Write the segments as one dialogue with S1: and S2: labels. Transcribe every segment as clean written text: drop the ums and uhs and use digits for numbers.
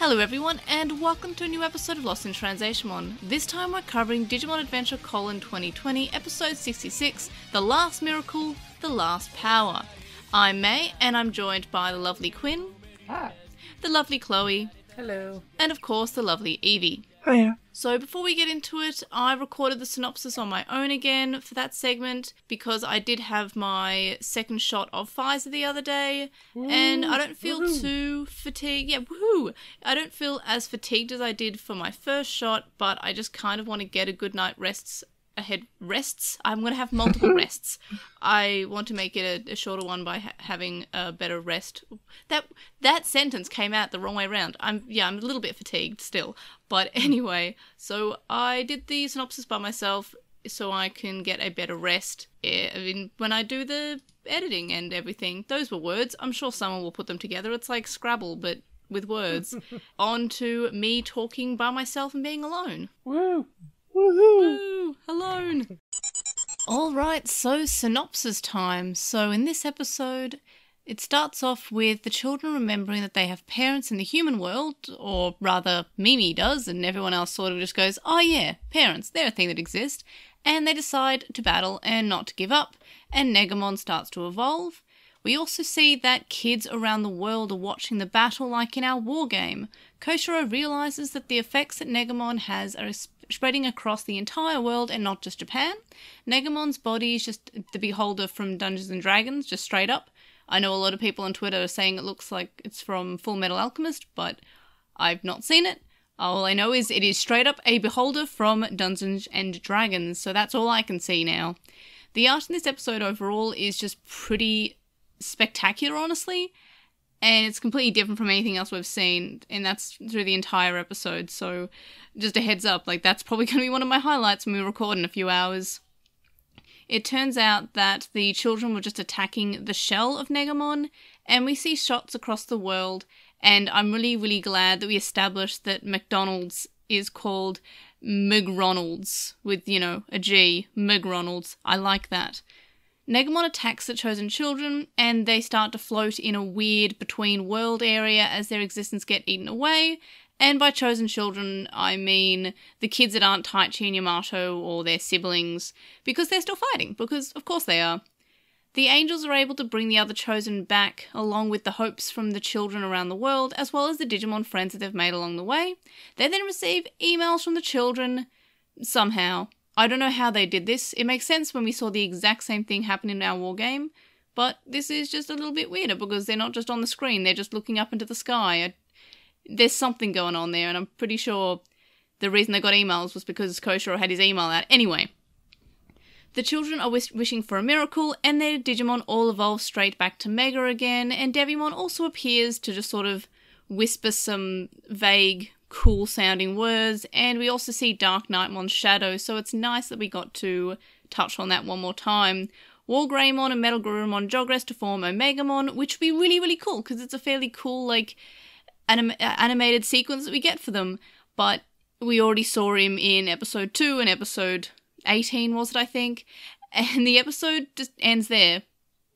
S1: Hello everyone, and welcome to a new episode of Lost in Translationmon. This time we're covering Digimon Adventure: 2020, episode 66, The Last Miracle, The Last Power. I'm May, and I'm joined by the lovely Quinn.
S2: Hi.
S1: The lovely Chloe.
S2: Hello.
S1: And of course the lovely Evie.
S3: Hiya.
S1: So before we get into it, I recorded the synopsis on my own again for that segment because I did have my second shot of Pfizer the other day, and I don't feel too fatigued. Yeah, woohoo! I don't feel as fatigued as I did for my first shot, but I just kind of want to get a good night rests. I'm going to have multiple rests. I want to make it a shorter one by having a better rest. That sentence came out the wrong way around. I'm a little bit fatigued still. But anyway, so I did the synopsis by myself so I can get a better rest when I do the editing and everything. Those were words. I'm sure someone will put them together. It's like Scrabble, but with words. On to me talking by myself and being alone.
S2: Woo!
S1: Woo! Alone! Alright, so synopsis time. So in this episode, it starts off with the children remembering that they have parents in the human world, or rather Mimi does, and everyone else sort of just goes, oh yeah, parents, they're a thing that exist, and they decide to battle and not to give up, and Negamon starts to evolve. We also see that kids around the world are watching the battle like in our war game. Koshiro realises that the effects that Negamon has are spreading across the entire world and not just Japan. Negamon's body is just the beholder from Dungeons and Dragons, just straight up. I know a lot of people on Twitter are saying it looks like it's from Full Metal Alchemist, but I've not seen it. All I know is it is straight up a beholder from Dungeons and Dragons, so that's all I can see now. The art in this episode overall is just pretty spectacular, honestly, and it's completely different from anything else we've seen, and that's through the entire episode, so just a heads up, like that's probably going to be one of my highlights when we record in a few hours. It turns out that the children were just attacking the shell of Negamon, and we see shots across the world, and I'm really, really glad that we established that McDonald's is called McRonald's, with, a G, McRonald's. I like that. Negamon attacks the chosen children, and they start to float in a weird between-world area as their existence get eaten away. And by chosen children, I mean the kids that aren't Taichi and Yamato or their siblings, because they're still fighting, because of course they are. The angels are able to bring the other chosen back, along with the hopes from the children around the world, as well as the Digimon friends that they've made along the way. They then receive emails from the children, somehow. I don't know how they did this. It makes sense when we saw the exact same thing happen in our war game, but this is just a little bit weirder because they're not just on the screen, they're just looking up into the sky. There's something going on there, and I'm pretty sure the reason they got emails was because Koshiro had his email out. Anyway, the children are wishing for a miracle, and their Digimon all evolve straight back to Mega again, and Devimon also appears to just sort of whisper some vague, cool-sounding words, and we also see Dark Knightmon's shadow, so it's nice that we got to touch on that one more time. Wargreymon and Metal Garurumon Jogress to form Omegamon, which would be really, really cool, because it's a fairly cool, animated sequence that we get for them, but we already saw him in episode 2 and episode 18, was it, I think, and the episode just ends there,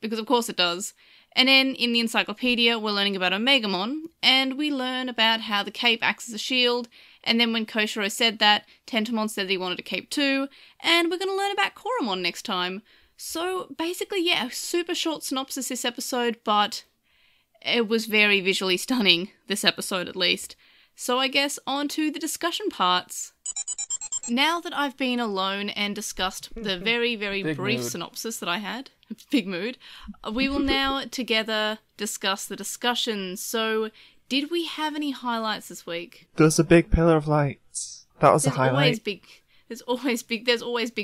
S1: because of course it does. And then in the encyclopedia, we're learning about Omegamon, and we learn about how the cape acts as a shield, and then when Koshiro said that, Tentomon said that he wanted a cape too, and we're going to learn about Koromon next time. So basically, yeah, super short synopsis this episode, but it was very visually stunning, this episode at least. So I guess on to the discussion parts. Now that I've been alone and discussed the very, very brief synopsis that I had, big mood, we will now together discuss the discussion. So, did we have any highlights this week?
S3: There's a big pillar of lights. That was a highlight.
S1: There's always big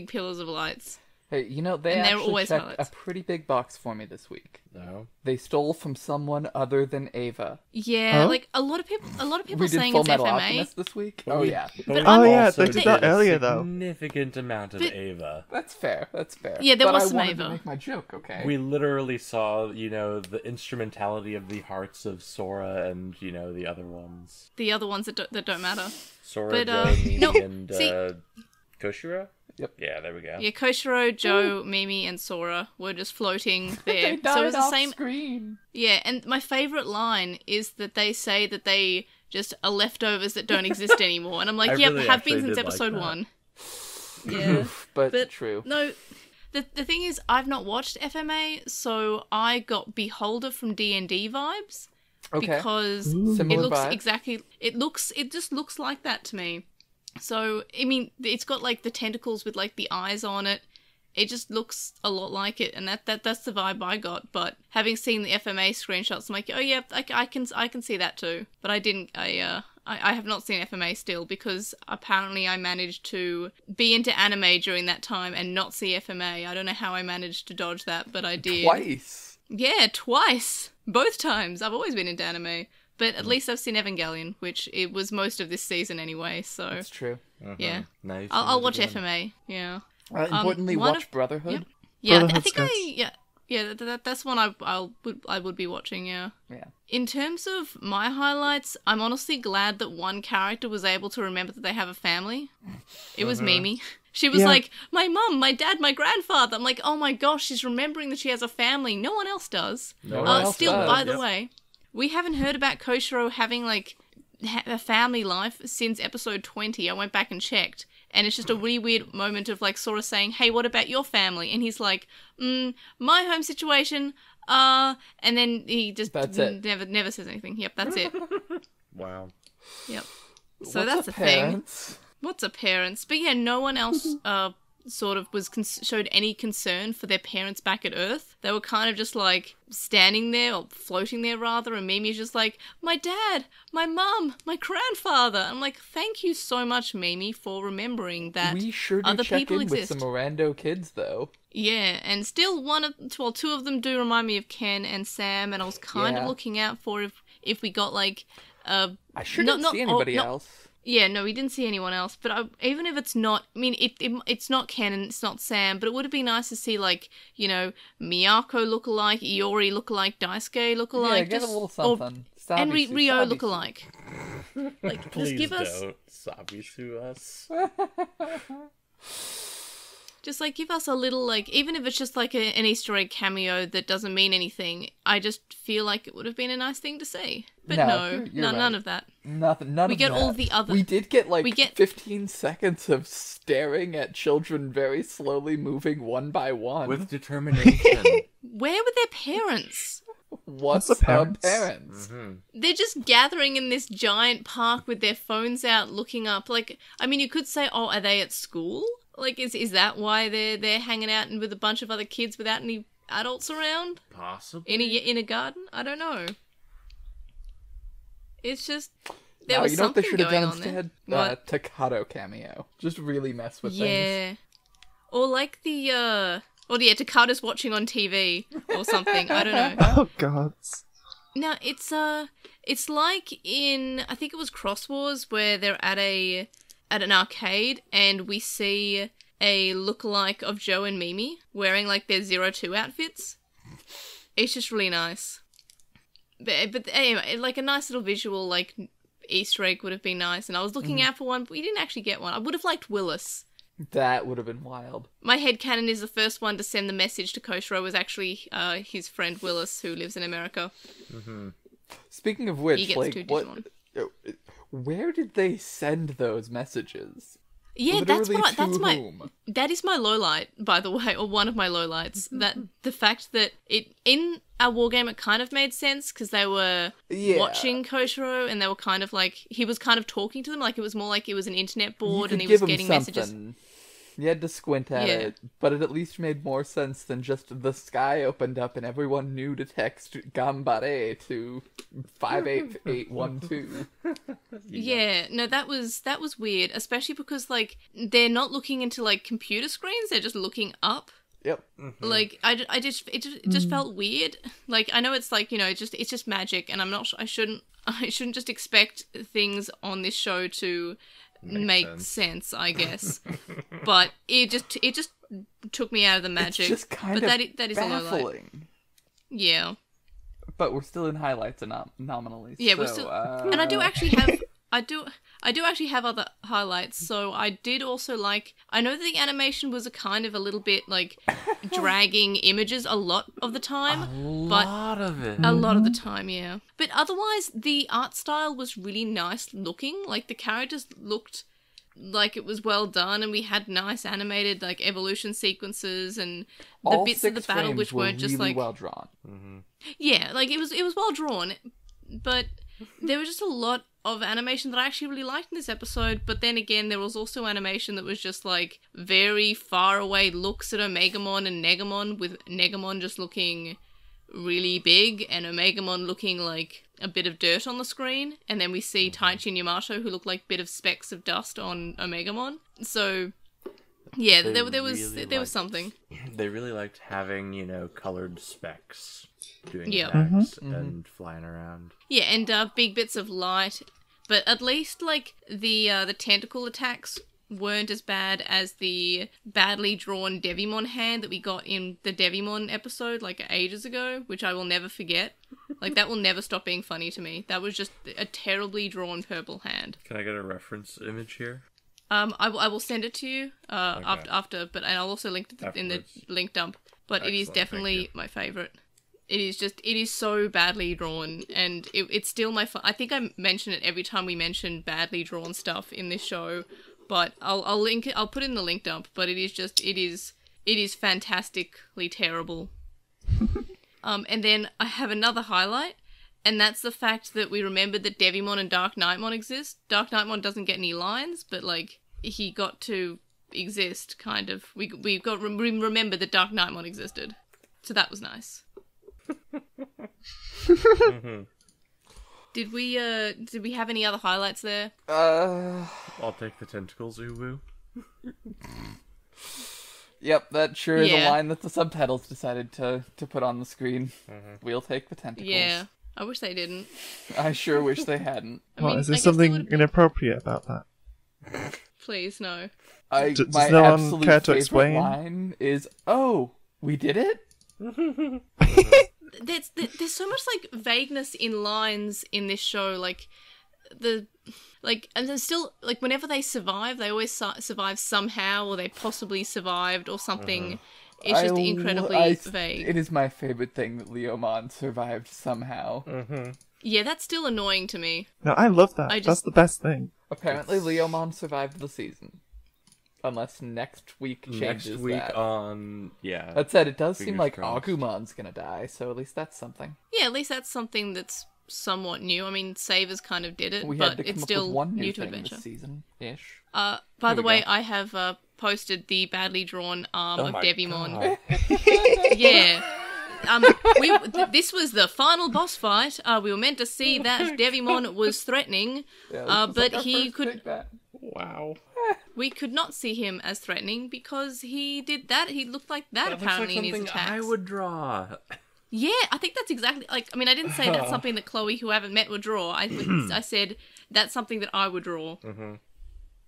S1: pillars of lights.
S2: Hey, they actually checked a pretty big box for me this week.
S4: No.
S2: They stole from someone other than Ava.
S1: Yeah, like a lot of people
S2: We
S1: saying
S2: did Full
S1: it's
S2: Metal
S1: FMA.
S2: Alchemist this week.
S4: But
S2: Oh
S4: we-
S2: yeah,
S4: but we
S3: yeah,
S4: also
S3: they did that
S4: a
S3: earlier, though.
S4: Significant amount of
S1: But-
S4: Ava.
S2: that's fair.
S1: Yeah, there
S2: but
S1: was some
S2: I wanted
S1: Ava.
S2: to make my joke, okay?
S4: We literally saw, the instrumentality of the hearts of Sora and, the other ones.
S1: The other ones that don't matter.
S4: Sora,
S1: But,
S4: Joe, Mimi,
S1: no,
S4: and
S1: see-
S4: Koshiro?
S2: Yep.
S4: Yeah, there we go.
S1: Yeah, Koshiro, Joe, Mimi, and Sora were just floating there.
S2: They died
S1: so it was the
S2: off
S1: same.
S2: screen.
S1: Yeah, and my favourite line is that they say that they just are leftovers that don't exist anymore. And I'm like, yep,
S4: really
S1: have been since
S4: did
S1: episode
S4: like
S1: 1. Yeah.
S2: but true.
S1: No, the thing is, I've not watched FMA, so I got Beholder from D&D vibes.
S2: Okay.
S1: Because
S2: Similar
S1: it looks
S2: vibe.
S1: exactly, it just looks like that to me. So, I mean, it's got like the tentacles with like the eyes on it. It just looks a lot like it, and that's the vibe I got. But having seen the FMA screenshots, I'm like, oh yeah, I can see that too. But I have not seen FMA still, because apparently I managed to be into anime during that time and not see FMA. I don't know how I managed to dodge that, but I did.
S2: Twice.
S1: Yeah, twice. Both times. I've always been into anime. But at least I've seen Evangelion, which it was most of this season anyway, so...
S2: That's true.
S1: Yeah.
S4: Nice.
S1: I'll watch FMA, yeah.
S2: Importantly, watch Brotherhood.
S1: Yeah, I
S3: Brotherhood's
S1: think
S3: good.
S1: that's one I would be watching, yeah.
S2: Yeah.
S1: In terms of my highlights, I'm honestly glad that one character was able to remember that they have a family. It was Mimi. She was like, my mum, my dad, my grandfather. I'm like, oh my gosh, she's remembering that she has a family. No one else does.
S2: No one else
S1: still,
S2: does.
S1: by the way, we haven't heard about Koshiro having, like, a family life since episode 20. I went back and checked. And it's just a really weird moment of, like, Sora saying, hey, what about your family? And he's like, my home situation, and then he just never says anything. Yep, that's it.
S4: Wow.
S1: Yep. So that's the thing. What's a parents? But yeah, no one else sort of showed any concern for their parents back at Earth. They were kind of just like standing there, or floating there rather, and Mimi's just like, my dad, my mum, my grandfather. I'm like, thank you so much, Mimi, for remembering that
S2: We sure do
S1: other
S2: check
S1: people
S2: in
S1: exist.
S2: with some Orlando kids, though.
S1: Yeah, and still two of them do remind me of Ken and Sam, and I was kind of looking out for if we got like
S2: I sure didn't see anybody else.
S1: Yeah, no, we didn't see anyone else. But even if it's not, I mean, it's not Ken and it's not Sam, but it would have been nice to see, like, you know, Miyako lookalike, Iori lookalike, Daisuke lookalike.
S2: Yeah, get a little something.
S1: And Ryo
S2: Sabisu.
S1: lookalike. Like,
S4: Please
S1: just give us...
S4: don't Sabisu us.
S1: Just, like, give us a little, like, even if it's just, like, an Easter egg cameo that doesn't mean anything, I just feel like it would have been a nice thing to see. But
S2: you're
S1: none
S2: right.
S1: of that.
S2: None of that.
S1: We get all the other...
S2: We did get, 15 seconds of staring at children very slowly moving one by one.
S4: With determination.
S1: Where were their parents?
S2: What's
S3: the parents?
S2: parents?
S4: Mm-hmm.
S1: They're just gathering in this giant park with their phones out looking up. Like, I mean, you could say, oh, are they at school? Like, is that why they're hanging out and with a bunch of other kids without any adults around?
S4: Possibly.
S1: In a garden? I don't know. It's just there
S2: No,
S1: was
S2: you know what they
S1: something
S2: should have
S1: going
S2: done
S1: on there.
S2: instead?
S1: What?
S2: Takato cameo. Just really mess with things.
S1: Yeah. Or like Takato's watching on TV or something. I don't know.
S3: Oh god.
S1: Now it's like in, I think it was Cross Wars, where they're at an arcade and we see a lookalike of Joe and Mimi wearing like their 02 outfits. It's just really nice. But anyway, like a nice little visual like Easter egg would have been nice, and I was looking out for one, but we didn't actually get one. I would have liked Willis.
S2: That would have been wild.
S1: My headcanon is the first one to send the message to Koshiro was actually his friend Willis, who lives in America.
S4: Mm-hmm.
S2: Speaking of which,
S1: He gets
S2: like,
S1: two
S2: what?
S1: Digimon.
S2: Where did they send those messages?
S1: Yeah,
S2: Literally
S1: whom? That is my lowlight, by the way, or one of my lowlights. That the fact that in our wargame it kind of made sense because they were watching Koshiro and they were kind of like, he was kind of talking to them, like it was more like it was an internet board and he was getting messages.
S2: You had to squint at it, but it at least made more sense than just the sky opened up and everyone knew to text Gambare to 58812.
S1: Yeah, no, that was weird, especially because like they're not looking into like computer screens; they're just looking up.
S2: Yep.
S1: Mm-hmm. Like it just felt weird. Like I know it's like, you know, it's just magic, and I'm not. I shouldn't just expect things on this show to make sense, I guess. But it just took me out of the magic.
S2: It's just kind
S1: but
S2: of
S1: that is
S2: baffling.
S1: a lowlight. Yeah.
S2: But we're still in highlights and nominally.
S1: Yeah,
S2: so,
S1: we're still. And I do actually have I do actually have other highlights. So I did also like, I know that the animation was a little bit like dragging images a lot of the time.
S4: A lot of
S1: the time, yeah. But otherwise, the art style was really nice looking. Like the characters looked like it was well done, and we had nice animated like evolution sequences and the
S2: all
S1: bits of the battle which weren't just
S2: really
S1: like
S2: well drawn.
S1: Yeah, like it was well drawn, but there was just a lot of animation that I actually really liked in this episode. But then again, there was also animation that was just like very far away looks at Omegamon and Negamon, with Negamon just looking really big and Omegamon looking like a bit of dirt on the screen, and then we see Taichi and Yamato who look like bit of specks of dust on Omegamon. So yeah, there was something.
S4: They really liked having, colored specks doing
S1: Yeah.
S4: attacks and flying around.
S1: Yeah, and big bits of light, but at least like the tentacle attacks weren't as bad as the badly drawn Devimon hand that we got in the Devimon episode like ages ago, which I will never forget. Like that will never stop being funny to me. That was just a terribly drawn purple hand.
S4: Can I get a reference image here?
S1: I will send it to you after, but I'll also link it in the link dump. But
S4: Excellent,
S1: it is definitely my favorite. It is so badly drawn, and it's still I think I mention it every time we mention badly drawn stuff in this show. But I'll link it. I'll put it in the link dump. But it is fantastically terrible. And then I have another highlight, and that's the fact that we remembered that Devimon and Dark Knightmon exist. Dark Knightmon doesn't get any lines, but like he got to exist, kind of. We remembered that Dark Knightmon existed, so that was nice. Did we have any other highlights there?
S4: I'll take the tentacles, uwu.
S2: Yep, that sure is a
S1: Yeah.
S2: line that the subtitles decided to put on the screen. We'll take the tentacles.
S1: Yeah, I wish they didn't.
S2: I sure wish they hadn't.
S3: What, is there
S1: I guess
S3: something
S1: they would've-
S3: inappropriate about that?
S1: Please, no.
S3: Does
S2: My
S3: no one
S2: absolute
S3: care to
S2: favorite
S3: explain?
S2: line is, "Oh, we did it."
S1: There's so much like vagueness in lines in this show, and then still like whenever they survive, they always survive somehow, or they possibly survived or something. It's just incredibly vague.
S2: It is my favorite thing that Leomon survived somehow.
S1: Yeah, that's still annoying to me.
S3: No, I love that.
S1: I
S3: That's
S1: just-
S3: the best thing.
S2: Apparently, Leomon survived the season, unless next week changes
S4: Next week
S2: that.
S4: on, yeah.
S2: That said, it does seem
S4: Fingers
S2: like
S4: crossed.
S2: Agumon's gonna die, so at least that's something.
S1: Yeah, at least that's something that's somewhat new. I mean, Savers kind of did it,
S2: We had
S1: but
S2: to come
S1: it's
S2: up
S1: still
S2: with one new
S1: new to
S2: thing
S1: adventure.
S2: this season-ish.
S1: By
S2: Here
S1: the
S2: we
S1: way,
S2: go.
S1: I have posted the badly drawn arm
S4: Oh
S1: of
S4: my
S1: Devimon.
S4: God.
S1: Yeah. This was the final boss fight. We were meant to see that Devimon was threatening,
S2: Yeah, this is
S1: but
S2: like our
S1: he
S2: first
S1: could.
S2: big bat.
S4: Wow.
S1: We could not see him as threatening because he did that. He looked like that
S4: That looks
S1: apparently
S4: like
S1: in his
S4: something
S1: attacks.
S4: I would draw.
S1: Yeah, I think that's exactly like. I mean, I didn't say that's something that Chloe, who I haven't met, would draw. I said that's something that I would draw.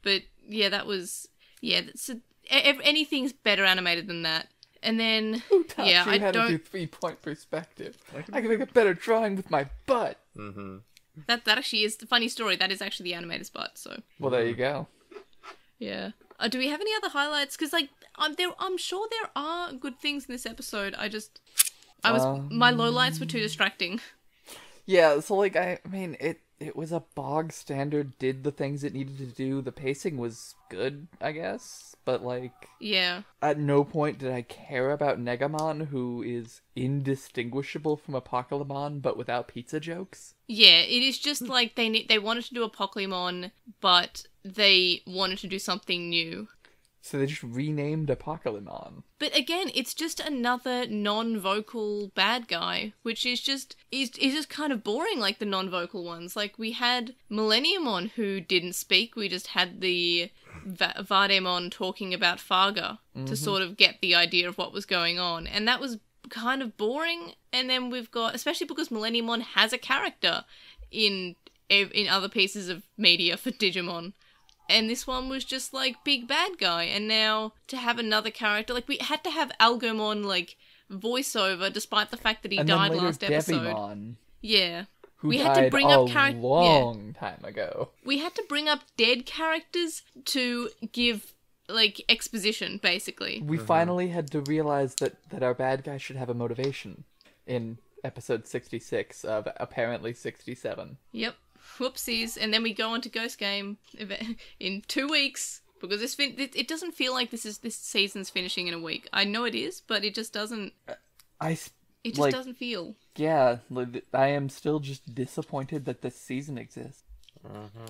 S1: But yeah, that was anything's better animated than that. And then yeah, I
S2: had to do
S1: don't.
S2: 3-point perspective. I can make a better drawing with my butt.
S1: That actually is the funny story. That is actually the animator's butt. So
S2: Well, there you go.
S1: yeah. Do we have any other highlights? Because like, I'm sure there are good things in this episode. My lowlights were too distracting.
S2: Yeah, so like I mean it was a bog standard, did the things it needed to do. The pacing was good, I guess, but like
S1: Yeah.
S2: at no point did I care about Negamon, who is indistinguishable from Apocalypse but without pizza jokes.
S1: Yeah, it is just like they wanted to do a Pokemon, but they wanted to do something new.
S2: So they just renamed Apocalypse.
S1: But again, it's just another non-vocal bad guy, which is just kind of boring like the non-vocal ones. Like we had Millenniumon who didn't speak. We just had the Vardemon talking about Farga to sort of get the idea of what was going on, and that was kind of boring. And then we've got, especially because Millenniumon has a character in other pieces of media for Digimon. And this one was just, like, big bad guy. And now, to have another character... Like, we had to have Algomon, like, voiceover, despite the fact that he
S2: And
S1: died
S2: then later
S1: last episode.
S2: Devimon,
S1: Yeah.
S2: who
S1: We
S2: died
S1: had to bring
S2: a
S1: up
S2: long time ago.
S1: We had to bring up dead characters to give, like, exposition, basically.
S2: We finally had to realize that our bad guy should have a motivation in episode 66 of apparently 67.
S1: Yep. Whoopsies. And then we go on to Ghost Game in 2 weeks. Because it doesn't feel like this season's finishing in a week. I know it is, but it just doesn't... It just doesn't feel...
S2: Yeah, I am still just disappointed that this season exists.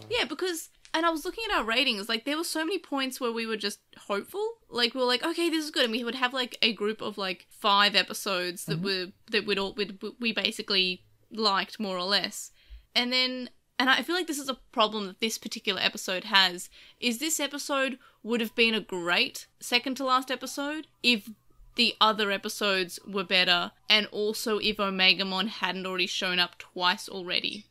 S1: Yeah, because... And I was looking at our ratings, like, there were so many points where we were just hopeful. Like, we were like, okay, this is good. And we would have, like, a group of, like, 5 episodes that we basically liked, more or less. And then... And I feel like this is a problem that this particular episode has, is this episode would have been a great second to last episode if the other episodes were better, and also if Omegamon hadn't already shown up twice already.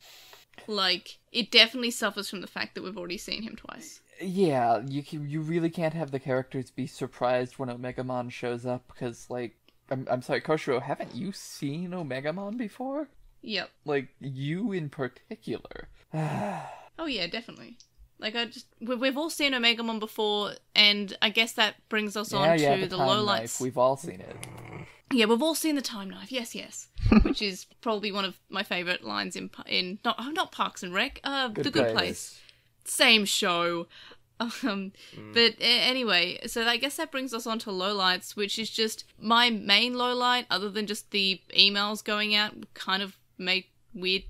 S1: Like, it definitely suffers from the fact that we've already seen him twice.
S2: Yeah, you really can't have the characters be surprised when Omegamon shows up, because, like, I'm sorry, Koshiro, haven't you seen Omegamon before?
S1: Yep.
S2: Like, you in particular.
S1: Oh yeah, definitely. Like, we've all seen Omegamon before, and I guess that brings us on to the lowlights.
S2: We've all seen it.
S1: Yeah, we've all seen the time knife. Yes, yes. Which is probably one of my favourite lines in not Parks and Rec. The Good Place. Same show. But anyway, so I guess that brings us on to lowlights, which is just my main lowlight, other than just the emails going out, kind of make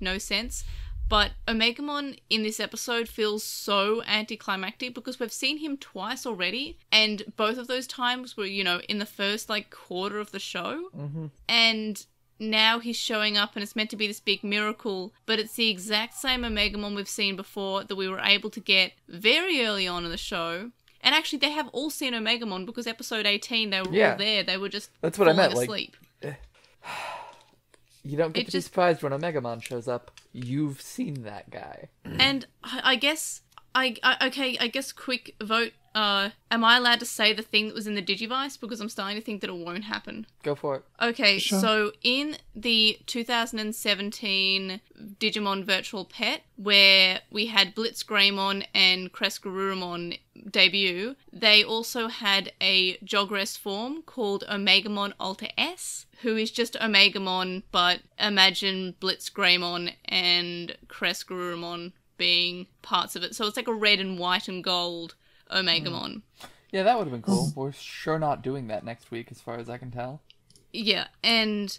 S1: no sense. But Omegamon in this episode feels so anticlimactic because we've seen him twice already, and both of those times were, in the first, like, quarter of the show. Mm-hmm. And now he's showing up and it's meant to be this big miracle, but it's the exact same Omegamon we've seen before that we were able to get very early on in the show. And actually, they have all seen Omegamon because episode 18, they were all there. They were just
S2: That's what I meant.
S1: asleep.
S2: You don't get to be surprised when Omegamon shows up. You've seen that guy.
S1: And I guess, quick vote. Am I allowed to say the thing that was in the Digivice? Because I'm starting to think that it won't happen.
S2: Go for it.
S1: Okay,
S3: Sure.
S1: So in the 2017 Digimon Virtual Pet, where we had Blitzgreymon and Crescarurumon debut, they also had a Jogress form called Omegamon Alter S, who is just Omegamon, but imagine Blitzgreymon and Crescarurumon being parts of it. So it's like a red and white and gold Omegamon.
S2: Yeah, that would have been cool. We're sure not doing that next week, as far as I can tell.
S1: Yeah, and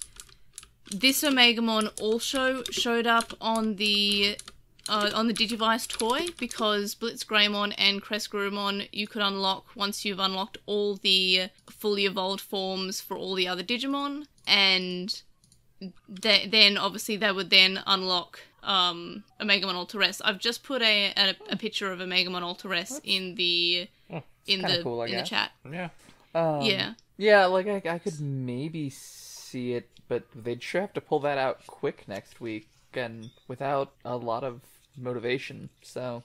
S1: this Omegamon also showed up on the Digivice toy, because Blitzgreymon and Crescarurumon you could unlock once you've unlocked all the fully evolved forms for all the other Digimon, and then obviously they would then unlock Omegamon Alter S. I've just put a picture of Omegamon Alter S in the chat.
S4: Yeah.
S2: Yeah, like I could maybe see it, but they'd sure have to pull that out quick next week, and without a lot of motivation. So,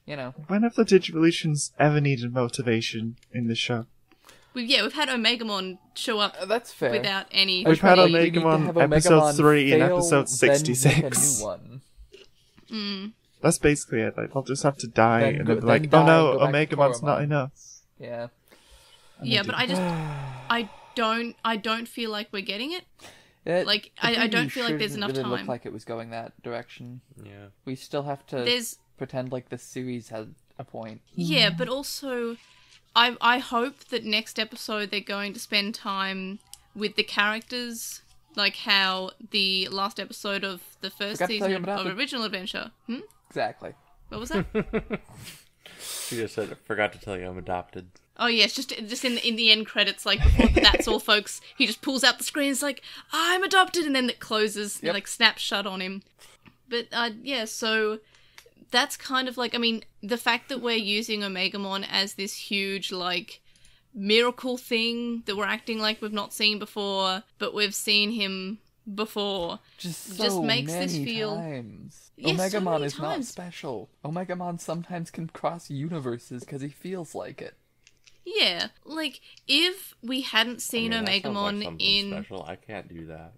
S3: When have the Digivolutions ever needed motivation in the show?
S1: We've had Omegamon show up
S2: that's fair.
S1: without any...
S3: We've had
S2: We need to
S3: Omegamon
S2: have
S3: episode
S2: Omegamon
S3: 3 and
S2: fail,
S3: episode
S2: then
S3: 66.
S2: make a new one.
S3: That's basically it. Like, they'll just have to die,
S2: Then
S3: and
S2: go-
S3: they'll be like,
S2: then
S3: oh
S2: die
S3: no,
S2: and go back to
S3: Omegamon's not
S2: Koromon.
S3: enough.
S2: Yeah.
S1: Yeah, but I don't feel like we're getting it. Like, I don't feel like there's enough
S2: really
S1: time.
S2: Look like it was going that direction.
S4: Yeah.
S2: We still have to pretend like the series has a point.
S1: Yeah, but also, I hope that next episode they're going to spend time with the characters, like how the last episode of the first season of Original Adventure.
S2: Exactly.
S1: What was that?
S4: She just said, forgot to tell you I'm adopted.
S1: Oh yes, just in the end credits, like before that's all, folks. He just pulls out the screen. It's like, I'm adopted, and then it closes, and, like, snaps shut on him. But so that's kind of like, I mean, the fact that we're using Omegamon as this huge, like, miracle thing that we're acting like we've not seen before, but we've seen him before,
S2: just
S1: makes
S2: many
S1: this feel
S2: times.
S1: Yes, so
S2: Omegamon
S1: many
S2: is not
S1: times.
S2: special. Omegamon sometimes can cross universes because he feels like it.
S1: Yeah, like, if we hadn't seen
S4: That sounds like
S1: Omegamon
S4: something
S1: in...
S4: special. I can't do that.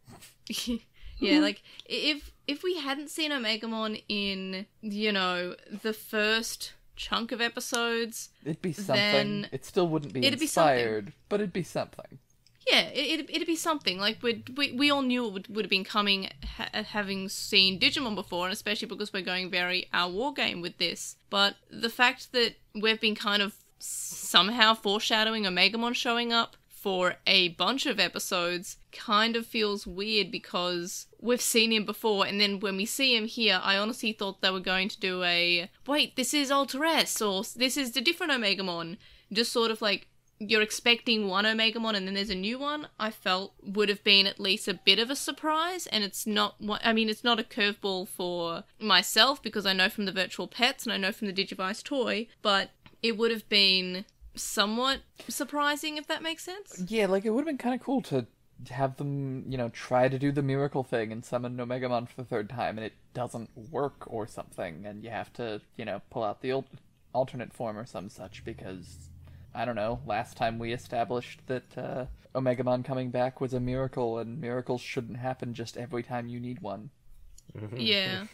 S1: Yeah, like, if we hadn't seen Omegamon in, you know, the first chunk of episodes...
S2: It'd be something.
S1: Then
S2: It still wouldn't be
S1: it'd be
S2: inspired, but it'd be something.
S1: Yeah, it'd be something. Like, we all knew it would have been coming, having seen Digimon before, and especially because we're going very our war game with this. But the fact that we've been kind of somehow foreshadowing Omegamon showing up for a bunch of episodes kind of feels weird, because we've seen him before, and then when we see him here, I honestly thought they were going to do a, wait, this is Alter S, or this is the different Omegamon. Just sort of like, you're expecting one Omegamon and then there's a new one, I felt would have been at least a bit of a surprise. And it's not, it's not a curveball for myself, because I know from the virtual pets and I know from the Digivice toy, but it would have been somewhat surprising, if that makes sense.
S2: Yeah, like, it would have been kind of cool to have them, you know, try to do the miracle thing and summon Omegamon for the third time, and it doesn't work or something, and you have to, you know, pull out the alternate form or some such, because... I don't know, last time we established that Omegamon coming back was a miracle, and miracles shouldn't happen just every time you need one.
S1: Yeah.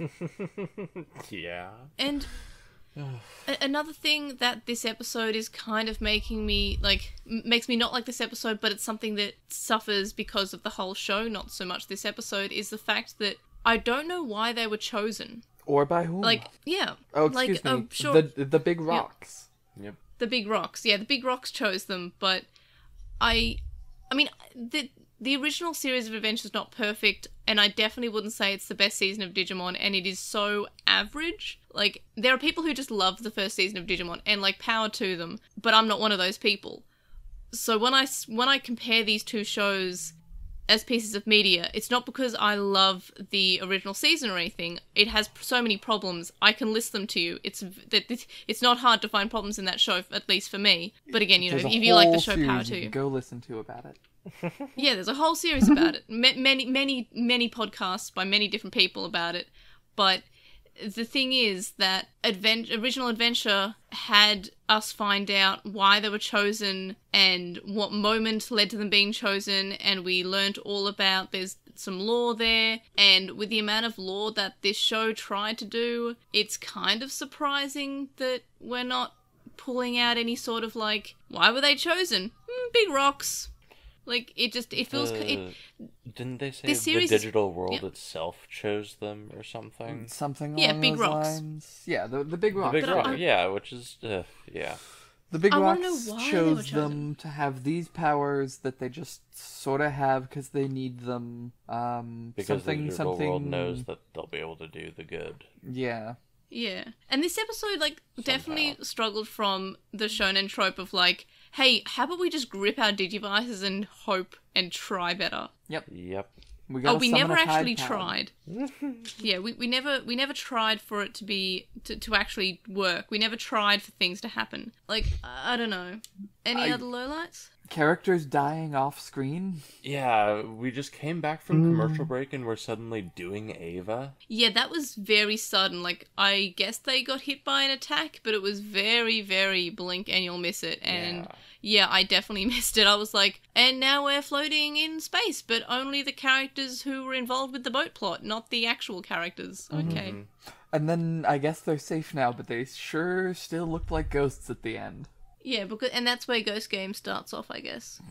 S4: Yeah.
S1: And another thing that this episode is kind of making me, like, makes me not like this episode, but it's something that suffers because of the whole show, not so much this episode, is the fact that I don't know why they were chosen.
S2: Or by whom?
S1: Like, yeah.
S2: Oh, excuse me.
S1: Sure.
S2: The big rocks.
S4: Yep.
S1: The big rocks. Yeah, the big rocks chose them, but I mean, the original series of adventures is not perfect, and I definitely wouldn't say it's the best season of Digimon, and it is so average. Like, there are people who just love the first season of Digimon, and, like, power to them, but I'm not one of those people. So when I compare these two shows as pieces of media, it's not because I love the original season or anything. It has so many problems. I can list them to you. It's not hard to find problems in that show, at least for me. But again, you know, if you like the show, power to you.
S2: Go listen to about it.
S1: Yeah, there's a whole series about it. Many podcasts by many different people about it. But the thing is that original adventure had us find out why they were chosen and what moment led to them being chosen, and we learned all about, there's some lore there, and with the amount of lore that this show tried to do, it's kind of surprising that we're not pulling out any sort of, like, why were they chosen? Big rocks. Like, it feels...
S4: Didn't they say
S1: this series
S4: the digital world itself chose them or something?
S2: Something along
S1: big
S2: those
S1: rocks.
S2: lines. Yeah, the big rocks.
S4: The big rock,
S1: I-
S4: yeah, which is, yeah.
S2: The big
S1: I wanna know
S2: rocks
S1: why they were
S2: chose
S1: chosen.
S2: them to have these powers that they just sort of have because they need them.
S4: Because the digital world knows that they'll be able to do the good.
S2: Yeah.
S1: Yeah. And this episode, like, definitely struggled from the shonen trope of, like, hey, how about we just grip our Digivices and hope and try better?
S2: Yep.
S1: We
S2: We
S1: never actually tried. Yeah, we never tried for it to be to actually work. We never tried for things to happen. Like, I don't know. Any other lowlights?
S2: Characters dying off screen.
S4: Yeah, we just came back from commercial break and we're suddenly doing Ava.
S1: Yeah, that was very sudden. Like, I guess they got hit by an attack, but it was very, very blink and you'll miss it. And yeah, I definitely missed it. I was like, and now we're floating in space, but only the characters who were involved with the boat plot, not the actual characters. Okay.
S2: And then I guess they're safe now, but they sure still looked like ghosts at the end.
S1: Yeah, and that's where Ghost Game starts off, I guess.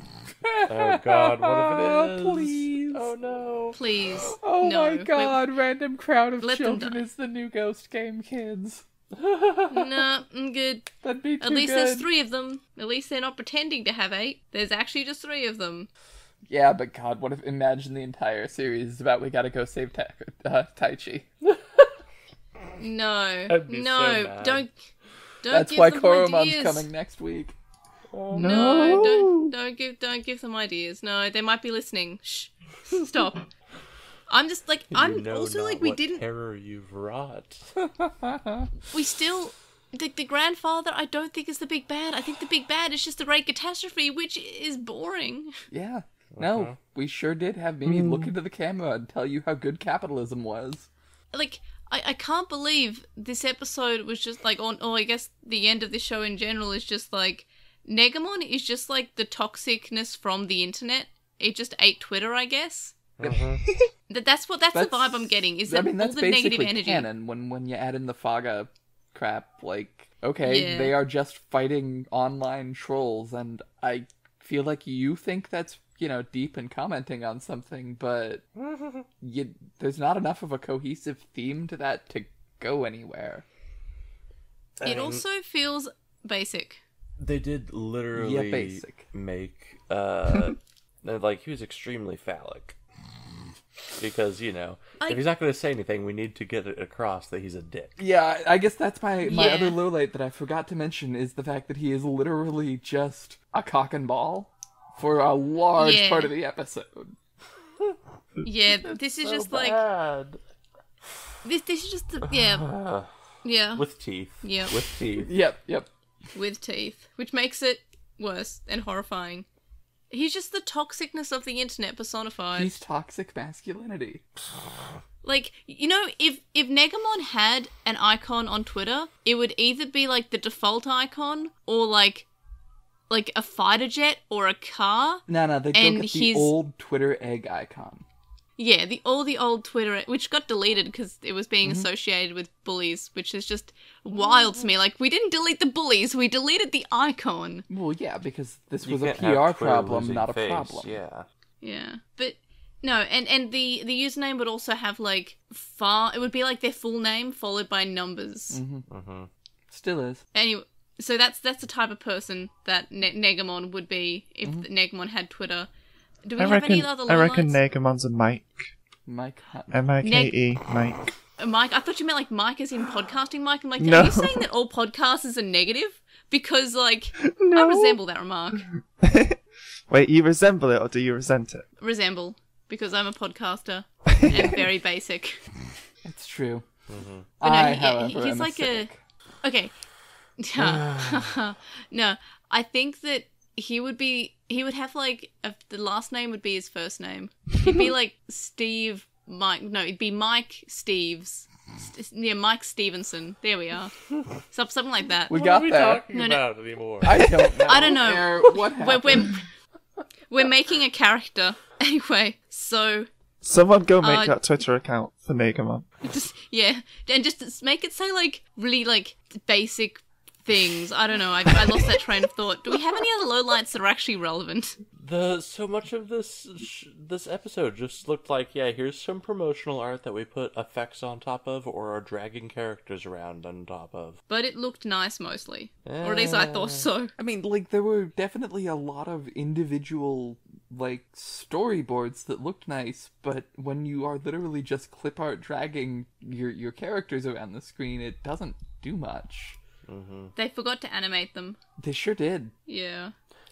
S4: Oh god, what if it is?
S2: Please.
S4: Oh no.
S1: Please.
S2: Oh
S1: no.
S2: my god, random crowd of
S1: Let them
S2: children
S1: die.
S2: is the new Ghost Game kids.
S1: Nah, I'm good.
S2: That'd be too
S1: At least
S2: good.
S1: there's 3 of them. At least they're not pretending to have 8. There's actually just 3 of them.
S2: Yeah, but god, what if, imagine the entire series is about we gotta go save Taichi.
S1: No.
S4: I'd be so
S1: No,
S4: mad.
S1: don't
S2: That's
S1: give
S2: why
S1: them
S2: Koromon's
S1: ideas.
S2: coming next week.
S1: No, don't give them ideas. No, they might be listening. Shh. Stop. I'm just like, I'm
S4: You know
S1: also
S4: not
S1: like, we
S4: what
S1: didn't,
S4: terror you've wrought.
S1: we still, the grandfather I don't think is the big bad. I think the big bad is just the Great Catastrophe, which is boring.
S2: Yeah. No, we sure did have Mimi look into the camera and tell you how good capitalism was.
S1: Like, I can't believe this episode was just like, or I guess the end of the show in general is just like, Negamon is just like the toxicness from the internet. It just ate Twitter, I guess. That's the vibe I'm getting. Is that all
S2: that's
S1: the negative
S2: basically
S1: energy?
S2: canon when you add in the Faga crap. Like, okay,
S1: Yeah.
S2: they are just fighting online trolls, and I feel like you think that's deep and commenting on something, but there's not enough of a cohesive theme to that to go anywhere.
S1: It also feels basic.
S4: They did literally
S2: basic.
S4: make like he was extremely phallic. Because, if he's not going to say anything, we need to get it across that he's a dick.
S2: Yeah, I guess that's my other low light that I forgot to mention is the fact that he is literally just a cock and ball for a large part of the episode.
S1: Yeah, this is just
S4: bad.
S1: like this is just yeah.
S4: With teeth.
S1: Yeah.
S4: With teeth.
S2: Yep.
S1: With teeth, which makes it worse and horrifying. He's just the toxicness of the internet personified.
S2: He's toxic masculinity.
S1: Like, if Negamon had an icon on Twitter, it would either be like the default icon or like a fighter jet or a car.
S2: No, they go get the old Twitter egg icon.
S1: Yeah, the old Twitter, which got deleted because it was being associated with bullies, which is just wild to me. Like, we didn't delete the bullies, we deleted the icon.
S2: Well, yeah, because this
S4: You
S2: was a
S4: can't have
S2: PR
S4: Twitter
S2: problem,
S4: losing
S2: not a
S4: face,
S2: problem.
S4: Yeah.
S1: Yeah, but no, and the username would also have like it would be like their full name followed by numbers.
S2: Still is.
S1: Anyway, so that's the type of person that Negamon would be if Negamon had Twitter. Do we have any other lowlights?
S3: I reckon Negamon's a Mike.
S2: Mike.
S3: M-I-K-E, Mike.
S1: Mike, I thought you meant like Mike as in podcasting Mike. I'm like,
S3: No.
S1: are you saying that all podcasters are negative? Because, like,
S3: No.
S1: I resemble that remark.
S3: Wait, you resemble it or do you resent it?
S1: Resemble. Because I'm a podcaster. And very basic.
S2: It's true.
S1: But no,
S2: however,
S1: he's
S2: am
S1: like
S2: a cynic.
S1: Okay. No, I think that he would have like the last name would be his first name. He'd be like Steve Mike. No, it'd be Mike Steves. Yeah, Mike Stevenson. There we are. Something like that.
S2: We got there.
S4: Talking about anymore?
S2: I don't know.
S1: I don't know.
S2: What happened?
S1: We're making a character anyway. So
S3: Someone go make that Twitter account for Negamon.
S1: and just make it say like really like basic things. I don't know. I lost that train of thought. Do we have any other lowlights that are actually relevant?
S4: So much of this episode just looked like, here's some promotional art that we put effects on top of or are dragging characters around on top of.
S1: But it looked nice mostly. Or at least I thought so.
S2: I mean, like, there were definitely a lot of individual, like, storyboards that looked nice, but when you are literally just clip art dragging your characters around the screen, it doesn't do much.
S1: They forgot to animate them.
S2: They sure did.
S1: Yeah.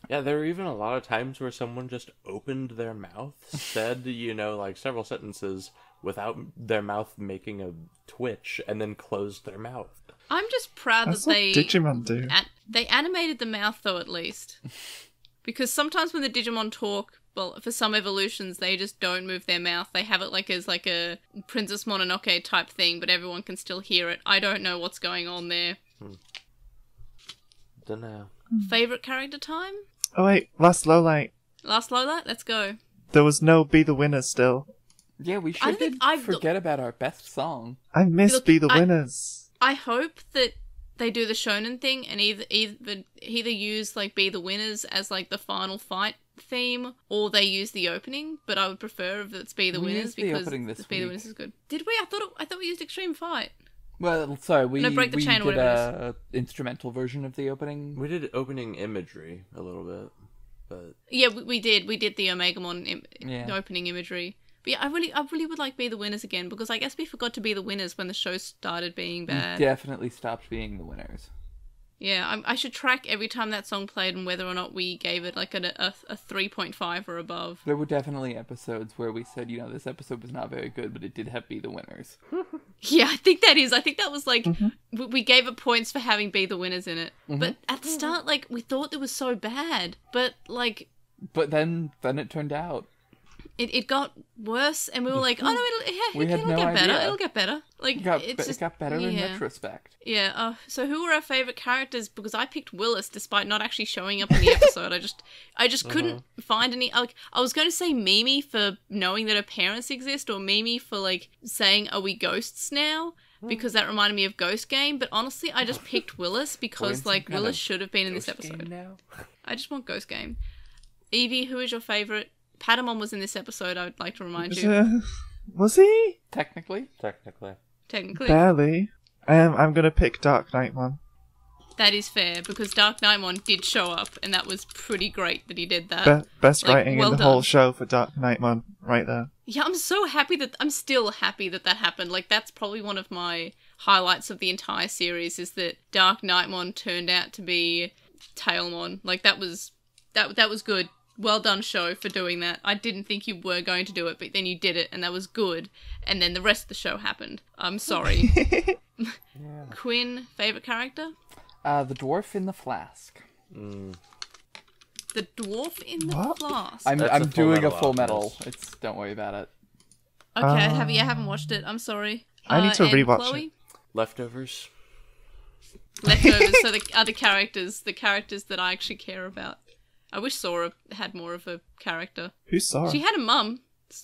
S4: Yeah, there were even a lot of times where someone just opened their mouth, said, like several sentences without their mouth making a twitch, and then closed their mouth.
S1: I'm just proud
S3: That's
S1: that
S3: what
S1: they
S3: Digimon do.
S1: They animated the mouth though, at least. Because sometimes when the Digimon talk, well, for some evolutions, they just don't move their mouth. They have it like as like a Princess Mononoke type thing, but everyone can still hear it. I don't know what's going on there.
S4: Dunno.
S1: Favorite character time?
S3: Oh wait, last lowlight.
S1: Last lowlight? Let's go.
S3: There was no Be the Winner still.
S2: Yeah, we
S1: I
S2: should
S1: think I've-
S2: forget about our best song.
S3: I miss
S1: Look,
S3: Be the Winners.
S1: I hope that they do the shonen thing and either use like Be the Winners as like the final fight theme, or they use the opening. But I would prefer if it's Be the
S2: We
S1: Winners
S2: used the
S1: because
S2: opening this
S1: Be the
S2: week.
S1: Winners is good. Did we? I thought we used Extreme Fight.
S2: Well, sorry, we
S1: Break the
S2: we
S1: Chain or
S2: did
S1: whatever
S2: a instrumental version of the opening.
S4: We did opening imagery a little bit, but
S1: Yeah, we did. We did the Omegamon
S2: Yeah.
S1: the opening imagery. But yeah, I really would like Be the Winners again, because I guess we forgot to be the winners when the show started being bad.
S2: Definitely stopped being the winners.
S1: Yeah, I should track every time that song played and whether or not we gave it like a 3.5 or above.
S2: There were definitely episodes where we said, this episode was not very good, but it did have Be the Winners.
S1: Yeah, I think that was like, we gave it points for having Be the Winners in it. But at the start, like, we thought it was so bad. But, like...
S2: But then it turned out.
S1: It got worse, and we were like, oh no,
S2: We had
S1: it'll
S2: no
S1: get better.
S2: idea.
S1: It'll get better. Like
S2: It got better in
S1: yeah.
S2: retrospect.
S1: Yeah. So who were our favorite characters? Because I picked Willis, despite not actually showing up in the episode. I just couldn't find any. Like, I was going to say Mimi for knowing that her parents exist, or Mimi for like saying, "Are we ghosts now?" Because that reminded me of Ghost Game. But honestly, I just picked Willis because like Willis should have been in this episode.
S4: Now?
S1: I just want Ghost Game. Evie, who is your favorite? Patamon was in this episode. I would like to remind you.
S3: Was he?
S2: Technically.
S1: Technically.
S3: Barely. I'm gonna pick Dark Knightmon.
S1: That is fair, because Dark Knightmon did show up, and that was pretty great that he did that.
S3: Best
S1: Like,
S3: writing
S1: well
S3: in the
S1: done.
S3: whole show for Dark Knightmon, right there.
S1: Yeah, I'm still happy that happened. Like, that's probably one of my highlights of the entire series, is that Dark Knightmon turned out to be Tailmon. Like, that was good. Well done, show, for doing that. I didn't think you were going to do it, but then you did it, and that was good. And then the rest of the show happened. I'm sorry.
S2: Yeah.
S1: Quinn, favourite character?
S2: The dwarf in the flask.
S1: The dwarf in the
S3: What?
S1: flask.
S2: I'm
S4: That's a Full
S2: doing a
S4: Metal
S2: full metal.
S4: Alchemist.
S2: Don't worry about it.
S1: Okay, I haven't watched it. I'm sorry.
S3: I need to
S1: and
S3: rewatch
S1: Chloe?
S3: it.
S4: Leftovers.
S1: Leftovers, so the other characters, the characters that I actually care about. I wish Sora had more of a character.
S3: Who's Sora?
S1: She had a mum.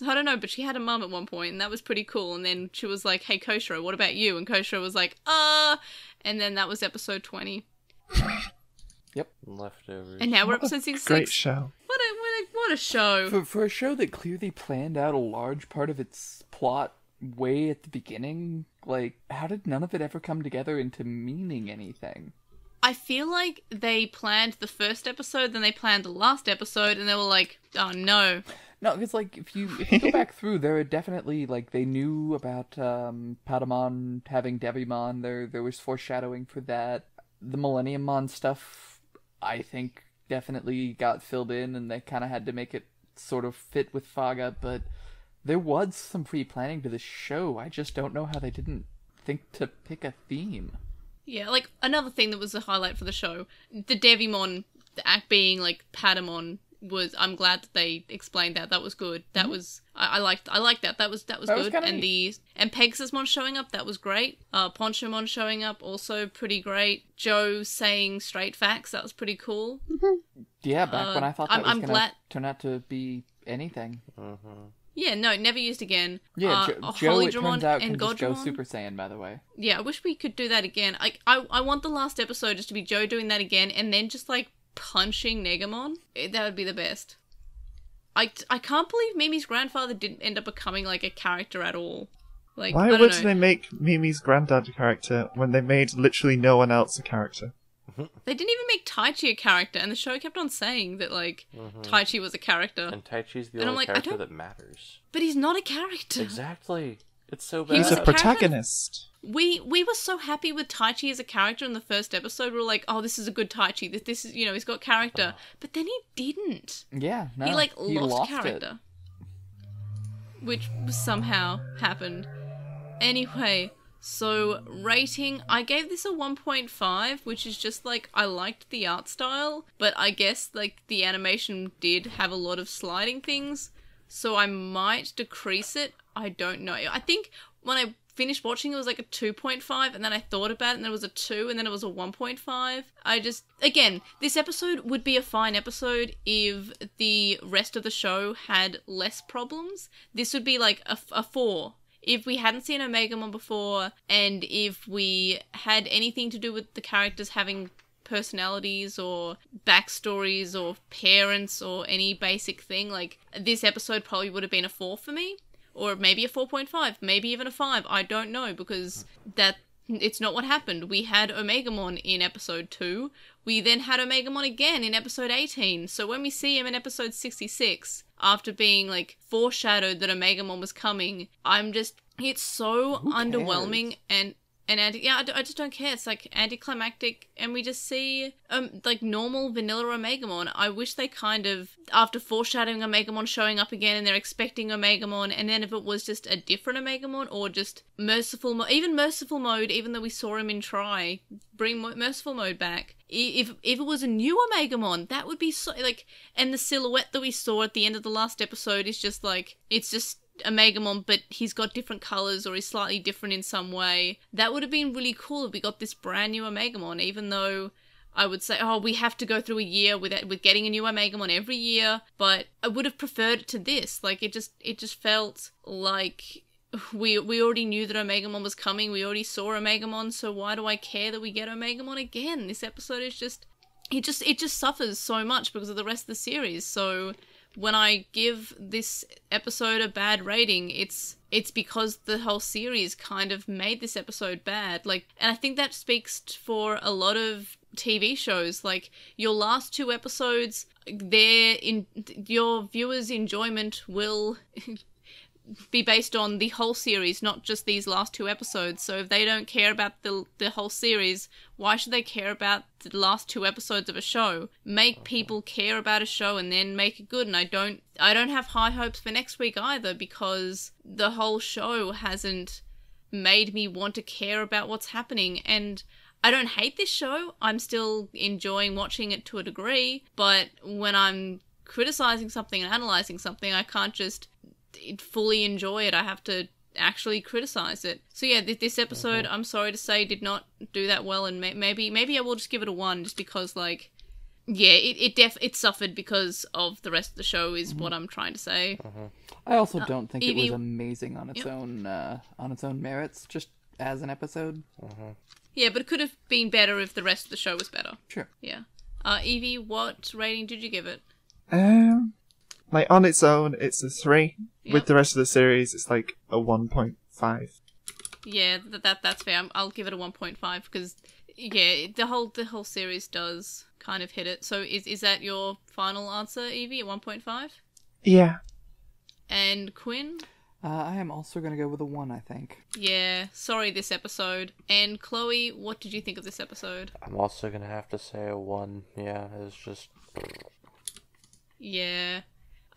S1: I don't know, but she had a mum at one point, and that was pretty cool. And then she was like, "Hey, Koshiro, what about you?" And Koshiro was like, And then that was episode 20.
S4: Leftovers.
S1: And now we're episode 66.
S3: Great show.
S1: What a show.
S2: For a show that clearly planned out a large part of its plot way at the beginning, like, how did none of it ever come together into meaning anything?
S1: I feel like they planned the first episode, then they planned the last episode, and they were like, oh no.
S2: No, because, like, if you go back through, there are definitely, like, they knew about Patamon having Devimon. There was foreshadowing for that. The Millennium Mon stuff, I think, definitely got filled in, and they kind of had to make it sort of fit with Faga, but there was some pre-planning to this show. I just don't know how they didn't think to pick a theme.
S1: Yeah, like, another thing that was a highlight for the show, the Devimon, the act being, like, Patamon, was, I'm glad that they explained that. That was good. That was, I liked that. That was good. And and Pegasusmon showing up, that was great. Ponchomon showing up, also pretty great. Joe saying straight facts, that was pretty cool.
S2: Yeah, back when I thought that
S1: I'm
S2: was going to turn out to be anything.
S1: Yeah, no, never used again.
S2: Yeah, Joe, it turns out,
S1: and
S2: can just go
S1: Godramon.
S2: Super Saiyan, by the way.
S1: Yeah, I wish we could do that again. I want the last episode just to be Joe doing that again, and then just, like, punching Negamon. That would be the best. I can't believe Mimi's grandfather didn't end up becoming, like, a character at all. Like,
S3: Why
S1: I don't
S3: would
S1: know.
S3: they make Mimi's granddad a character when they made literally no one else a character?
S1: They didn't even make Taichi a character, and the show kept on saying that, like, Taichi was a character.
S4: And Taichi's the
S1: And I'm
S4: only
S1: like, I
S4: character
S1: don't-
S4: that matters.
S1: But he's not a character.
S4: Exactly. It's so bad.
S3: He's
S1: was
S3: a
S1: a character-
S3: protagonist.
S1: We were so happy with Taichi as a character in the first episode. We were like, oh, this is a good Taichi. This is, he's got character. But then he didn't.
S2: Yeah, no,
S1: He, like,
S2: he
S1: lost
S2: it.
S1: character. Which somehow happened. Anyway, so rating, I gave this a 1.5, which is just, like, I liked the art style, but I guess, like, the animation did have a lot of sliding things, so I might decrease it. I don't know. I think when I finished watching, it was like a 2.5, and then I thought about it, and then it was a 2, and then it was a 1.5. Again, this episode would be a fine episode if the rest of the show had less problems. This would be like a 4. If we hadn't seen Omegamon before, and if we had anything to do with the characters having personalities or backstories or parents or any basic thing, like, this episode probably would have been a 4 for me. Or maybe a 4.5, maybe even a 5. I don't know, because it's not what happened. We had Omegamon in episode 2. We then had Omegamon again in episode 18. So when we see him in episode 66, after being, like, foreshadowed that Omegamon was coming, it's so underwhelming, and I just don't care. It's like anticlimactic, and we just see like normal vanilla Omegamon. I wish they kind of, after foreshadowing Omegamon showing up again, and they're expecting Omegamon, and then if it was just a different Omegamon or just merciful mode, even though we saw him in Try, bring merciful mode back. If it was a new Omegamon, that would be so like, and the silhouette that we saw at the end of the last episode is just like, it's just Omegamon, but he's got different colors or he's slightly different in some way. That would have been really cool if we got this brand new Omegamon, even though I would say, oh, we have to go through a year with getting a new Omegamon every year, but I would have preferred it to this. Like, it just felt like we already knew that Omegamon was coming. We already saw Omegamon, so why do I care that we get Omegamon again? This episode is just it just suffers so much because of the rest of the series. So when I give this episode a bad rating, it's because the whole series kind of made this episode bad. Like, and I think that speaks for a lot of TV shows. Like, your last two episodes, your viewers' enjoyment will be based on the whole series, not just these last two episodes. So if they don't care about the whole series, why should they care about the last two episodes of a show? Make people care about a show and then make it good. And I don't have high hopes for next week either, because the whole show hasn't made me want to care about what's happening. And I don't hate this show. I'm still enjoying watching it to a degree, but when I'm criticizing something and analyzing something, I can't just fully enjoy it. I have to actually criticize it. So yeah, this episode, I'm sorry to say, did not do that well, and maybe I will just give it a 1, just because, like, yeah, it suffered because of the rest of the show is what I'm trying to say.
S2: I also don't think it was amazing on its own merits, just as an episode.
S1: Yeah, but it could have been better if the rest of the show was better.
S2: Sure.
S1: Yeah. Evie, what rating did you give it?
S3: Like, on its own, it's a 3.
S1: Yep.
S3: With the rest of the series, it's like a 1.5.
S1: Yeah, that's fair. I'll give it a 1.5 because, yeah, the whole series does kind of hit it. So is that your final answer, Evie, at 1.5?
S3: Yeah.
S1: And Quinn?
S2: I am also going to go with a 1, I think.
S1: Yeah, sorry this episode. And Chloe, what did you think of this episode?
S4: I'm also going to have to say a 1. Yeah, it's just...
S1: Yeah.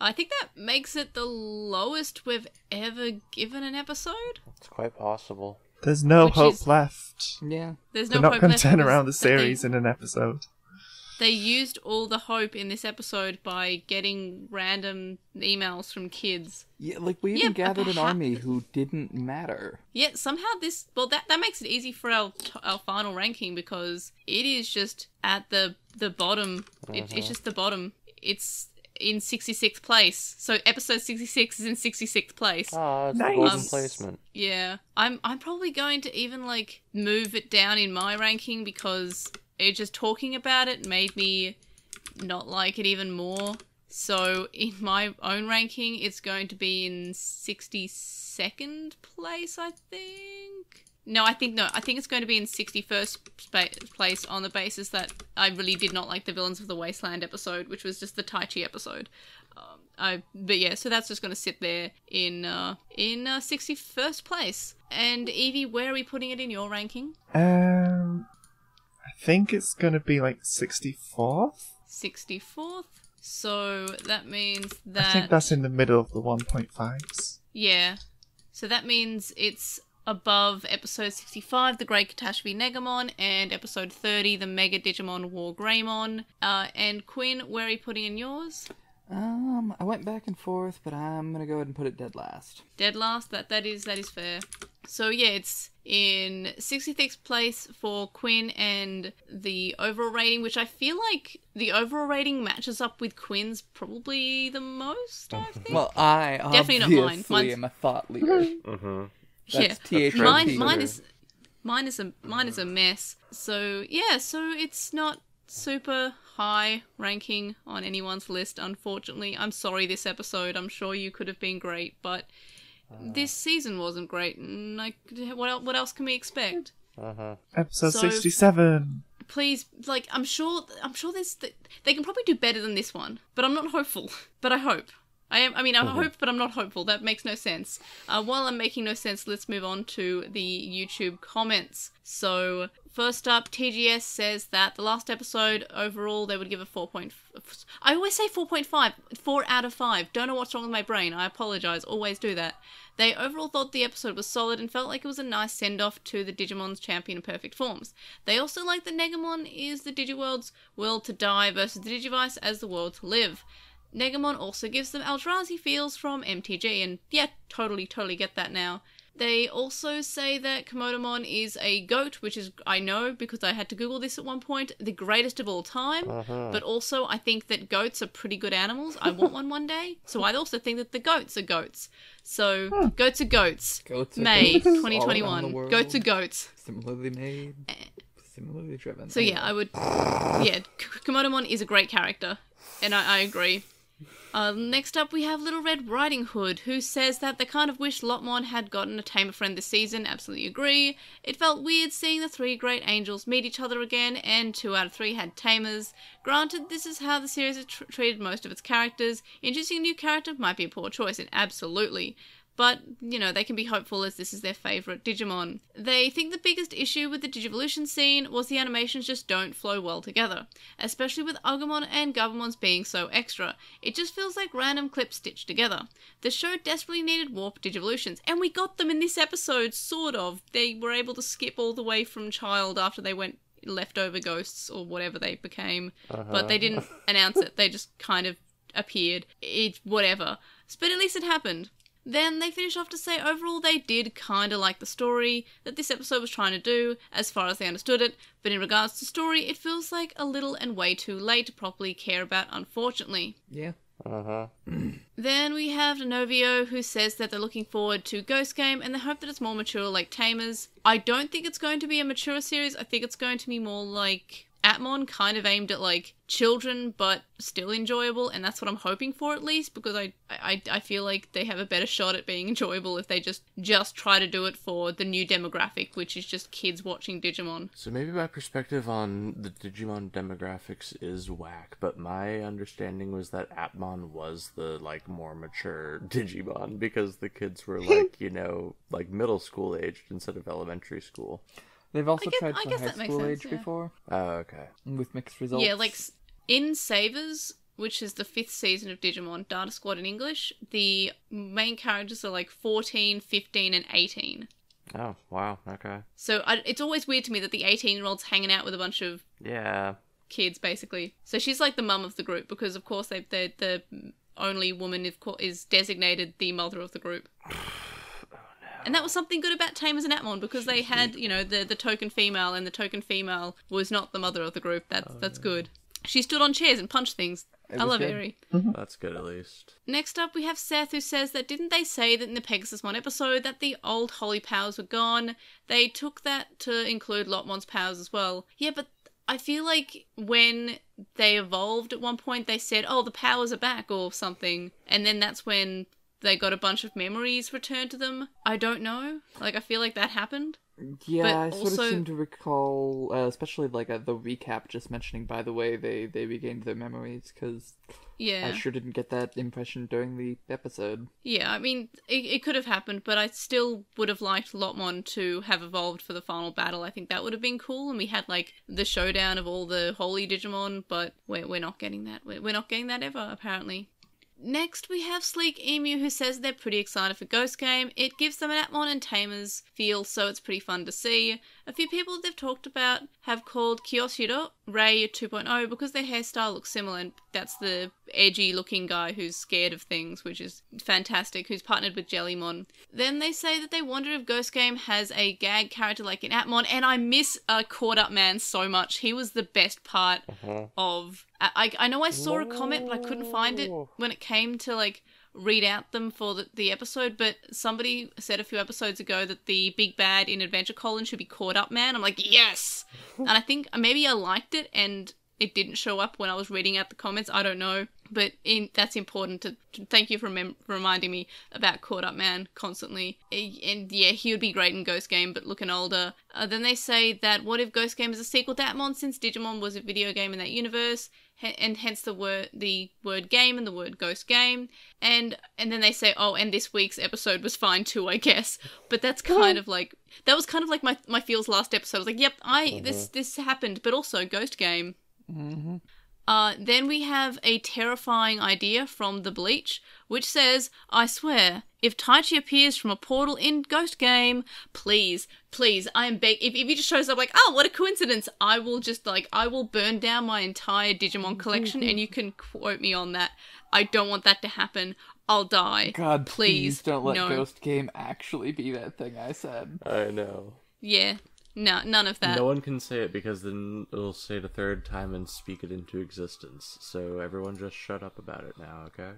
S1: I think that makes it the lowest we've ever given an episode.
S4: It's quite possible.
S3: There's no hope left.
S2: Yeah.
S1: There's
S3: They're
S1: no
S3: not
S1: hope
S3: going
S1: left
S3: to turn
S1: because
S3: around the series in an episode.
S1: They used all the hope in this episode by getting random emails from kids.
S2: Yeah, like, we even gathered an army who didn't matter.
S1: Yeah, somehow this... Well, that makes it easy for our final ranking, because it is just at the bottom. It's just the bottom. It's in 66th place. So episode 66 is in 66th place.
S4: Oh, it's
S3: Nice.
S4: the golden placement.
S1: Yeah. I'm probably going to even, like, move it down in my ranking, because it just talking about it made me not like it even more. So in my own ranking, it's going to be in 62nd place, I think. I think it's going to be in 61st place, on the basis that I really did not like the Villains of the Wasteland episode, which was just the Tai Chi episode. But yeah, so that's just going to sit there in 61st place. And Evie, where are we putting it in your ranking?
S3: I think it's going to be like 64th.
S1: 64th. So that means that...
S3: I think that's in the middle of the 1.5s.
S1: Yeah. So that means it's above episode 65, The Great Catastrophe Negamon, and episode 30, The Mega Digimon War Greymon. And Quinn, where are you putting in yours?
S2: I went back and forth, but I'm gonna go ahead and put it dead last.
S1: Dead last? That is fair. So yeah, it's in 66th place for Quinn, and the overall rating, which I feel like the overall rating matches up with Quinn's probably the most, I think.
S2: Well, I
S1: Definitely
S2: obviously
S1: not mine. Mine's...
S2: am a thought leader.
S1: Yeah,
S2: THRP.
S1: mine is a mess. So yeah, so it's not super high ranking on anyone's list, unfortunately. I'm sorry this episode. I'm sure you could have been great, but this season wasn't great. And like, what else can we expect?
S3: Episode
S1: So,
S3: 67.
S1: Please, like, I'm sure they can probably do better than this one, but I'm not hopeful. But I hope. I hope, but I'm not hopeful. That makes no sense. While I'm making no sense, let's move on to the YouTube comments. So, first up, TGS says that the last episode, overall, they would give a 4. I always say 4.5. 4 out of 5. Don't know what's wrong with my brain. I apologize. Always do that. They overall thought the episode was solid and felt like it was a nice send-off to the Digimon's champion in perfect forms. They also like that Negamon is the Digiworld's will to die versus the Digivice as the world to live. Negamon also gives them Eldrazi feels from MTG, and yeah, totally get that now. They also say that Komodamon is a goat, which is, I know, because I had to Google this at one point, the greatest of all time, but also I think that goats are pretty good animals. I want one day, so I also think that the goats are goats. So, goats are goats.
S2: Goats are
S1: May
S2: goats
S1: 2021. Goats are goats.
S2: Similarly made, similarly driven.
S1: So yeah, Komodamon is a great character, and I agree. Next up we have Little Red Riding Hood, who says that they kind of wish Lotmon had gotten a tamer friend this season. Absolutely agree. It felt weird seeing the 3 great angels meet each other again, and 2 out of 3 had tamers. Granted, this is how the series has treated most of its characters. Introducing a new character might be a poor choice, and absolutely. But, they can be hopeful as this is their favourite Digimon. They think the biggest issue with the Digivolution scene was the animations just don't flow well together, especially with Agumon and Gabumons being so extra. It just feels like random clips stitched together. The show desperately needed warp Digivolutions, and we got them in this episode, sort of. They were able to skip all the way from child after they went leftover ghosts or whatever they became, but they didn't announce it. They just kind of appeared. Whatever. But at least it happened. Then they finish off to say overall they did kinda like the story that this episode was trying to do, as far as they understood it, but in regards to story, it feels like a little and way too late to properly care about, unfortunately.
S2: Yeah.
S1: Then we have Denovio, who says that they're looking forward to Ghost Game and they hope that it's more mature like Tamers. I don't think it's going to be a mature series. I think it's going to be more like Atmon, kind of aimed at like children but still enjoyable, and that's what I'm hoping for at least, because I feel like they have a better shot at being enjoyable if they just try to do it for the new demographic, which is just kids watching Digimon.
S4: So maybe my perspective on the Digimon demographics is whack, but my understanding was that Atmon was the like more mature Digimon because the kids were like, like middle school aged instead of elementary school.
S2: They've also tried for high school age before.
S4: Oh, okay.
S2: With mixed results.
S1: Yeah, like in Savers, which is the 5th season of Digimon, Data Squad in English, the main characters are like 14, 15, and 18.
S4: Oh, wow, okay.
S1: So it's always weird to me that the 18-year-old's hanging out with a bunch of kids, basically. So she's like the mum of the group, because of course the only woman is designated the mother of the group. And that was something good about Tamers and Atmon, because they had, the token female, and the token female was not the mother of the group. That's good. She stood on chairs and punched things. I love Eri.
S4: That's good, at least.
S1: Next up, we have Seth, who says that didn't they say that in the Pegasusmon episode that the old holy powers were gone? They took that to include Lotmon's powers as well. Yeah, but I feel like when they evolved at one point, they said, oh, the powers are back or something. And then that's when they got a bunch of memories returned to them. I don't know. I feel like that happened.
S2: Yeah,
S1: but
S2: I sort of seem to recall, especially the recap just mentioning, by the way, they regained their memories, because I sure didn't get that impression during the episode.
S1: Yeah, I mean, it could have happened, but I still would have liked Lotmon to have evolved for the final battle. I think that would have been cool, and we had, the showdown of all the holy Digimon, but we're not getting that. We're not getting that ever, apparently. Next, we have Sleek Emu, who says they're pretty excited for Ghost Game. It gives them an Atmon and Tamers feel, so it's pretty fun to see. A few people they've talked about have called Kyoshiro Ray 2.0 because their hairstyle looks similar, and that's the edgy-looking guy who's scared of things, which is fantastic, who's partnered with Jellymon. Then they say that they wonder if Ghost Game has a gag character like in Atmon, and I miss Caught Up Man so much. He was the best part of... I know I saw a comment, but I couldn't find it when it came to, read out them for the episode, but somebody said a few episodes ago that the big bad in Adventure Colon should be Caught Up Man. I'm like, yes! And I think maybe I liked it, and it didn't show up when I was reading out the comments. I don't know. But that's important to thank you for reminding me about Caught Up Man constantly. And yeah, he would be great in Ghost Game, but looking older. Then they say that what if Ghost Game is a sequel to Atmon, since Digimon was a video game in that universe, and hence the word game and the word Ghost Game. And then they say, oh, and this week's episode was fine too, I guess. But that's kind of like, that was kind of like my feels last episode. I was like, yep, this happened, but also Ghost Game.
S2: Mm-hmm.
S1: Then we have a terrifying idea from the Bleach, which says, I swear, if Taichi appears from a portal in Ghost Game, please, I am if he just shows up like, oh, what a coincidence, I will burn down my entire Digimon collection, and you can quote me on that. I don't want that to happen. I'll die.
S2: God,
S1: please
S2: don't let
S1: no.
S2: Ghost Game actually be that thing I said.
S4: I know.
S1: Yeah. No, none of that.
S4: No one can say it because then it'll say it a third time and speak it into existence. So everyone just shut up about it now, okay?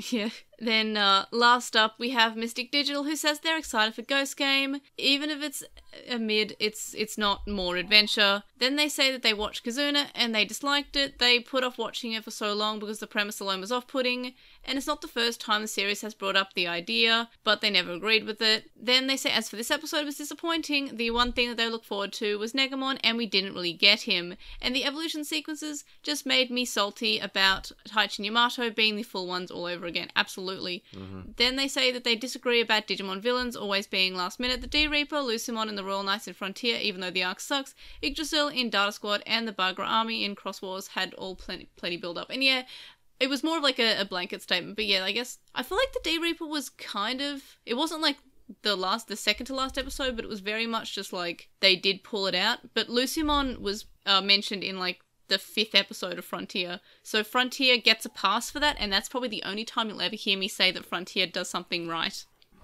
S1: Yeah. Then last up we have Mystic Digital, who says they're excited for Ghost Game. Even if it's a mid, it's not more adventure. Then they say that they watched Kazuna and they disliked it. They put off watching it for so long because the premise alone was off-putting. And it's not the first time the series has brought up the idea, but they never agreed with it. Then they say, as for this episode, it was disappointing. The one thing that they looked forward to was Negamon, and we didn't really get him. And the evolution sequences just made me salty about Taichi and Yamato being the full ones all over again. Absolutely. Mm-hmm. Then they say that they disagree about Digimon villains always being last minute. The D-Reaper, Lucimon in the Royal Knights in Frontier, even though the arc sucks. Yggdrasil in Data Squad and the Bagra Army in Cross Wars had all plenty build-up. And yeah, it was more of like a blanket statement, but yeah, I guess I feel like the D-Reaper was kind of, it wasn't like the second to last episode, but it was very much just like they did pull it out. But Lucimon was mentioned in like the 5th episode of Frontier, so Frontier gets a pass for that, and that's probably the only time you'll ever hear me say that Frontier does something right,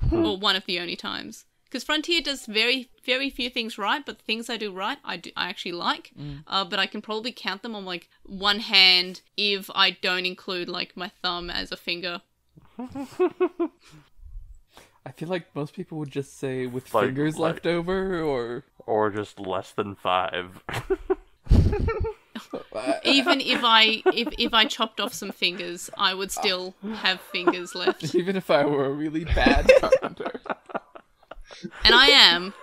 S1: or one of the only times. Because Frontier does very, very few things right, but the things I do right, I actually like. But I can probably count them on, like, one hand if I don't include, like, my thumb as a finger.
S2: I feel like most people would just say with fingers left over,
S4: or just less than 5.
S1: Even if I chopped off some fingers, I would still have fingers left.
S2: Even if I were a really bad carpenter.
S1: And I am.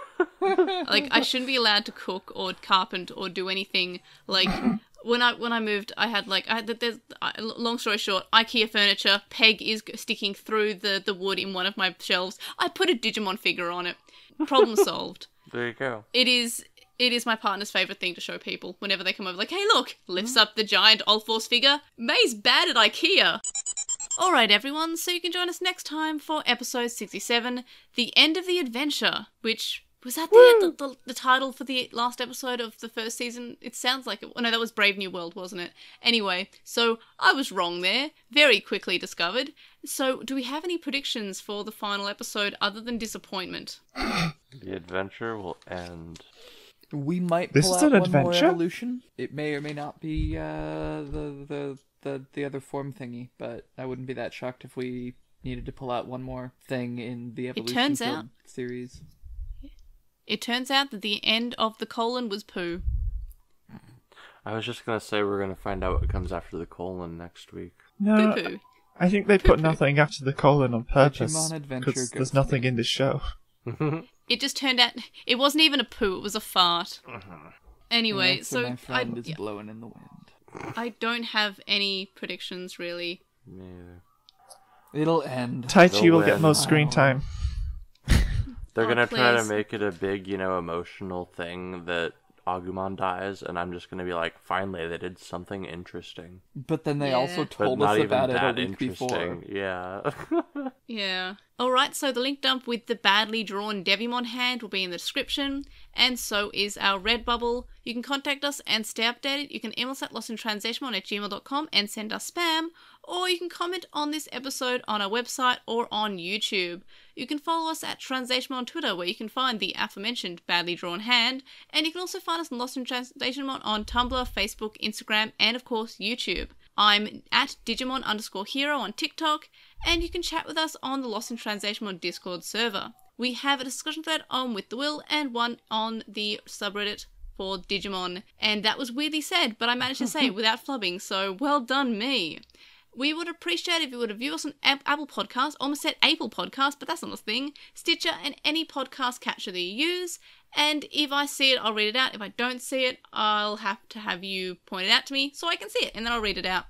S1: Like, I shouldn't be allowed to cook or carpent or do anything. Like, when I moved, long story short, IKEA furniture, peg is sticking through the wood in one of my shelves. I put a Digimon figure on it. Problem solved.
S4: There you go.
S1: It is my partner's favourite thing to show people whenever they come over. Like, hey, look, lifts up the giant All-Force figure. May's bad at IKEA. Alright everyone, so you can join us next time for episode 67, The End of the Adventure, which, was that the title for the last episode of the first season? It sounds like it. Oh, no, that was Brave New World, wasn't it? Anyway, so I was wrong there, very quickly discovered. So do we have any predictions for the final episode other than disappointment?
S4: The adventure will end.
S2: We might
S3: This
S2: pull
S3: is
S2: out
S3: an
S2: one more
S3: adventure?
S2: evolution. It may or may not be the other form thingy, but I wouldn't be that shocked if we needed to pull out one more thing in the evolution series.
S1: It turns out that the end of the colon was poo.
S4: I was just gonna say we're gonna find out what comes after the colon next week.
S3: No,
S1: Poo-poo.
S3: I think they put nothing after the colon on purpose,
S2: Digimon Adventure
S3: because
S2: Ghost
S3: there's nothing
S2: Game.
S3: in this show.
S1: It just turned out it wasn't even a poo, it was a fart. Anyway,
S2: Yeah,
S1: so
S2: my friend is blowing in the wind.
S1: I don't have any predictions really.
S4: Me either.
S2: It'll end.
S3: Taichi
S4: They'll
S3: will get
S4: win.
S3: most screen time.
S4: They're gonna try to
S1: please.
S4: make it a big, emotional thing that Agumon dies, and I'm just gonna be like, finally, they did something interesting.
S2: But then they
S1: Yeah.
S2: also
S4: But
S2: told
S4: not
S2: us
S4: even
S2: about it a
S4: that
S2: week before.
S4: interesting. Yeah.
S1: Yeah. Alright, so the link dump with the badly drawn Devimon hand will be in the description, and so is our Redbubble. You can contact us and stay updated. You can email us at LostinTranslationmon@gmail.com and send us spam, or you can comment on this episode on our website or on YouTube. You can follow us at Translationmon on Twitter, where you can find the aforementioned badly drawn hand, and you can also find us on LostinTranslationmon on Tumblr, Facebook, Instagram, and of course YouTube. I'm at Digimon_hero on TikTok, and you can chat with us on the Lost in Translationmon Discord server. We have a discussion thread on With the Will and one on the subreddit for Digimon, and that was weirdly said, but I managed to say it without flubbing, so well done me. We would appreciate if you would review us on Apple Podcasts, almost said Apple Podcasts, but that's not a thing, Stitcher, and any podcast catcher that you use. And if I see it, I'll read it out. If I don't see it, I'll have to have you point it out to me so I can see it, and then I'll read it out.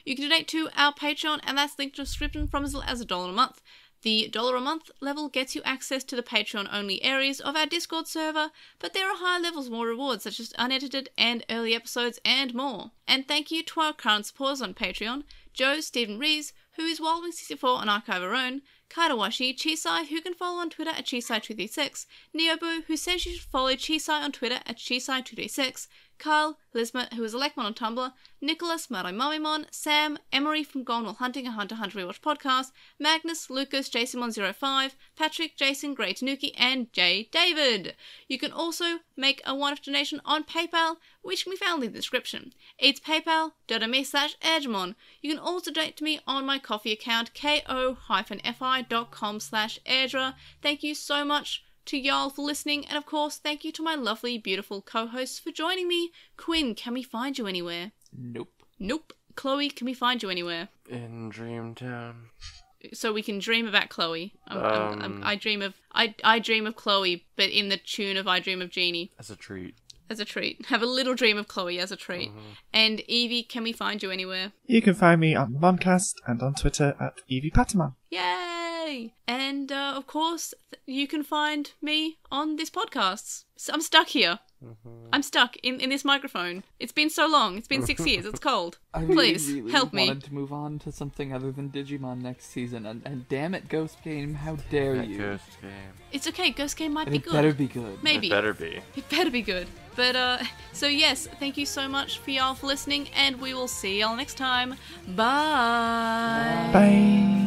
S1: You can donate to our Patreon, and that's linked in the description from as little as $1 a month. The $1 a month level gets you access to the Patreon-only areas of our Discord server, but there are higher levels, more rewards, such as unedited and early episodes and more. And thank you to our current supporters on Patreon, Joe, Stephen Rees, who is Wildwing64 on Archive Our Own, Kaidawashi, Chisai, who can follow on Twitter at Chisai236, Neobu, who says you should follow Chisai on Twitter at Chisai236, Kyle, Lismet, who is Elecmon on Tumblr, Nicholas, Marimamimon, Sam, Emery from Gone While Hunting, a Hunter Hunter Rewatch podcast, Magnus, Lucas, JasonMon05, Patrick, Jason, Grey Tanuki, and J. David. You can also make a one-off donation on PayPal, which can be found in the description. It's paypal.me/Edgemon. You can also donate to me on my Ko-fi account, ko-fi.com/Airdra. Thank you so much to y'all for listening, and of course, thank you to my lovely, beautiful co-hosts for joining me. Quinn, can we find you anywhere? Nope. Chloe, can we find you anywhere?
S4: In Dreamtown.
S1: So we can dream about Chloe. I dream of Chloe, but in the tune of I Dream of Jeannie.
S4: As a treat.
S1: Have a little dream of Chloe as a treat. And Evie, can we find you anywhere?
S3: You can find me on Moncast and on Twitter at EviePataman.
S1: Yay! And of course, you can find me on this podcast. So I'm stuck here. I'm stuck in this microphone. It's been so long. It's been 6 years. It's cold. Please,
S2: really
S1: help me.
S2: wanted to move on to something other than Digimon next season, and damn it, Ghost Game, how dare you?
S4: Ghost Game.
S1: It's okay. Ghost Game might
S2: And
S1: be
S2: it
S1: good.
S2: better be good.
S1: Maybe.
S4: It better be.
S1: It better be good. But, so yes, thank you so much for y'all for listening, and we will see y'all next time. Bye!
S3: Bye!